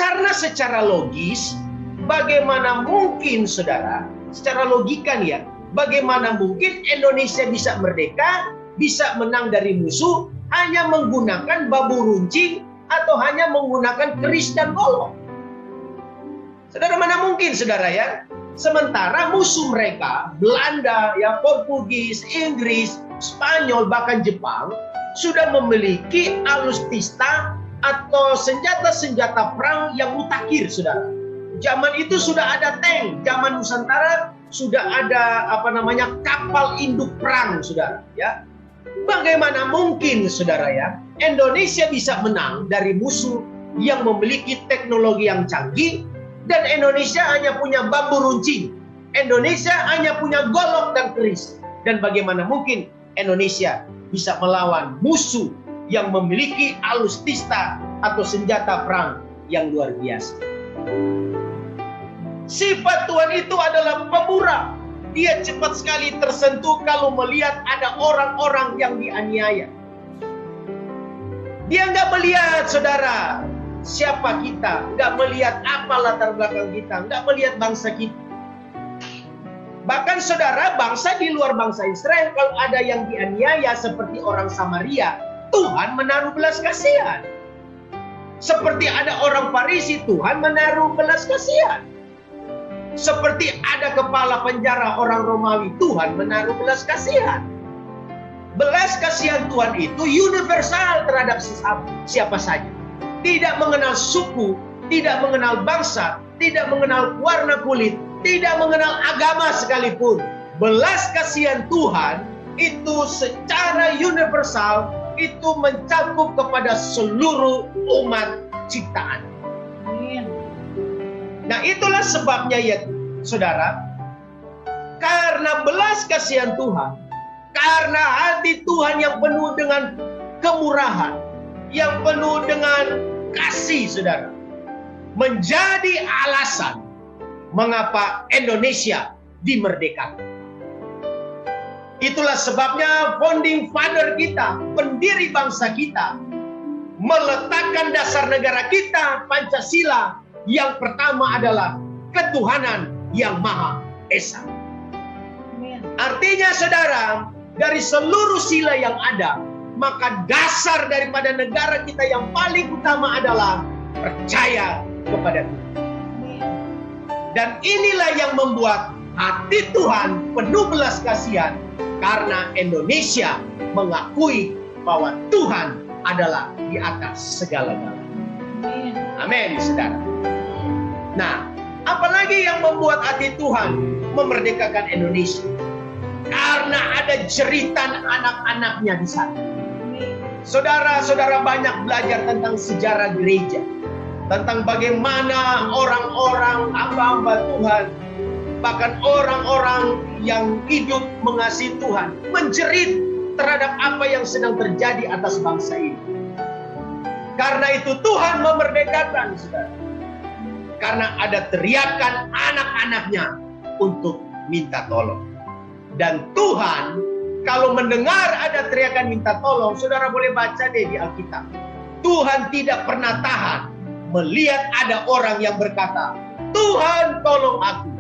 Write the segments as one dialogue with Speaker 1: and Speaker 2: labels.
Speaker 1: Karena secara logis, bagaimana mungkin saudara, secara logika nih ya, bagaimana mungkin Indonesia bisa merdeka, bisa menang dari musuh, hanya menggunakan bambu runcing atau hanya menggunakan keris dan golok? Saudara, mana mungkin saudara ya? Sementara musuh mereka, Belanda, ya, Portugis, Inggris, Spanyol, bahkan Jepang, sudah memiliki alutsista atau senjata-senjata perang yang mutakhir, saudara. Zaman itu sudah ada tank, zaman Nusantara sudah ada kapal induk perang, saudara. Ya, bagaimana mungkin, saudara ya, Indonesia bisa menang dari musuh yang memiliki teknologi yang canggih, dan Indonesia hanya punya bambu runcing, Indonesia hanya punya golok dan keris. Dan bagaimana mungkin Indonesia bisa melawan musuh yang memiliki alutsista atau senjata perang yang luar biasa? Sifat Tuhan itu adalah pemurah. Dia cepat sekali tersentuh kalau melihat ada orang-orang yang dianiaya. Dia nggak melihat, saudara, siapa kita, nggak melihat apa latar belakang kita, nggak melihat bangsa kita. Bahkan saudara, bangsa di luar bangsa Israel, kalau ada yang dianiaya seperti orang Samaria, Tuhan menaruh belas kasihan. Seperti ada orang Farisi, Tuhan menaruh belas kasihan. Seperti ada kepala penjara orang Romawi, Tuhan menaruh belas kasihan. Belas kasihan Tuhan itu universal terhadap siapa saja. Tidak mengenal suku, tidak mengenal bangsa, tidak mengenal warna kulit, tidak mengenal agama sekalipun. Belas kasihan Tuhan itu secara universal itu mencakup kepada seluruh umat ciptaan. Nah, itulah sebabnya ya saudara, karena belas kasihan Tuhan, karena hati Tuhan yang penuh dengan kemurahan, yang penuh dengan kasih, saudara, menjadi alasan mengapa Indonesia dimerdekakan. Itulah sebabnya founding father kita, pendiri bangsa kita, meletakkan dasar negara kita, Pancasila. Yang pertama adalah ketuhanan yang Maha Esa. Artinya saudara, dari seluruh sila yang ada, maka dasar daripada negara kita yang paling utama adalah percaya kepada Tuhan. Dan inilah yang membuat hati Tuhan penuh belas kasihan, karena Indonesia mengakui bahwa Tuhan adalah di atas segala-galanya. Amin, saudara. Nah, apalagi yang membuat hati Tuhan memerdekakan Indonesia? Karena ada jeritan anak-anaknya di sana. Saudara-saudara banyak belajar tentang sejarah gereja, tentang bagaimana orang-orang hamba-hamba Tuhan, bahkan orang-orang yang hidup mengasihi Tuhan, menjerit terhadap apa yang sedang terjadi atas bangsa ini. Karena itu Tuhan memerdekakan, saudara. Karena ada teriakan anak-anaknya untuk minta tolong. Dan Tuhan kalau mendengar ada teriakan minta tolong, saudara boleh baca deh di Alkitab. Tuhan tidak pernah tahan melihat ada orang yang berkata, Tuhan tolong aku,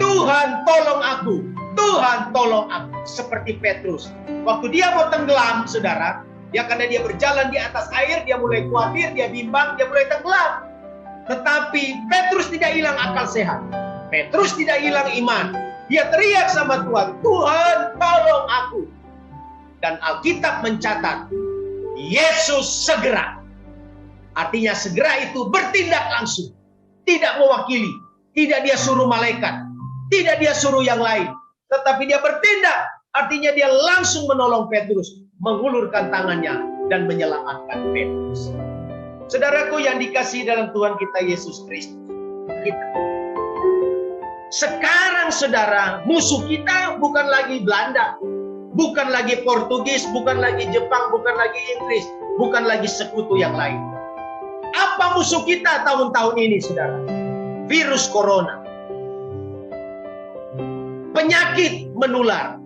Speaker 1: Tuhan tolong aku, Tuhan tolong aku. Seperti Petrus. Waktu dia mau tenggelam, saudara, ya karena dia berjalan di atas air, dia mulai khawatir, dia bimbang, dia mulai tenggelam. Tetapi Petrus tidak hilang akal sehat. Petrus tidak hilang iman. Dia teriak sama Tuhan, Tuhan tolong aku. Dan Alkitab mencatat, Yesus segera. Artinya segera itu bertindak langsung. Tidak mewakili. Tidak dia suruh malaikat. Tidak dia suruh yang lain. Tetapi dia bertindak. Artinya dia langsung menolong Petrus. Mengulurkan tangannya dan menyelamatkan Petrus. Saudaraku yang dikasihi dalam Tuhan kita Yesus Kristus, sekarang saudara, musuh kita bukan lagi Belanda, bukan lagi Portugis, bukan lagi Jepang, bukan lagi Inggris, bukan lagi sekutu yang lain. Apa musuh kita tahun-tahun ini, saudara? Virus corona, penyakit menular,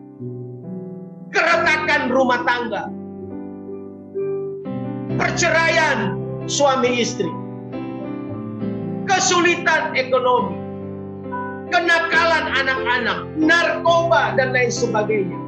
Speaker 1: keretakan rumah tangga, perceraian suami istri, kesulitan ekonomi, kenakalan anak-anak, narkoba, dan lain sebagainya.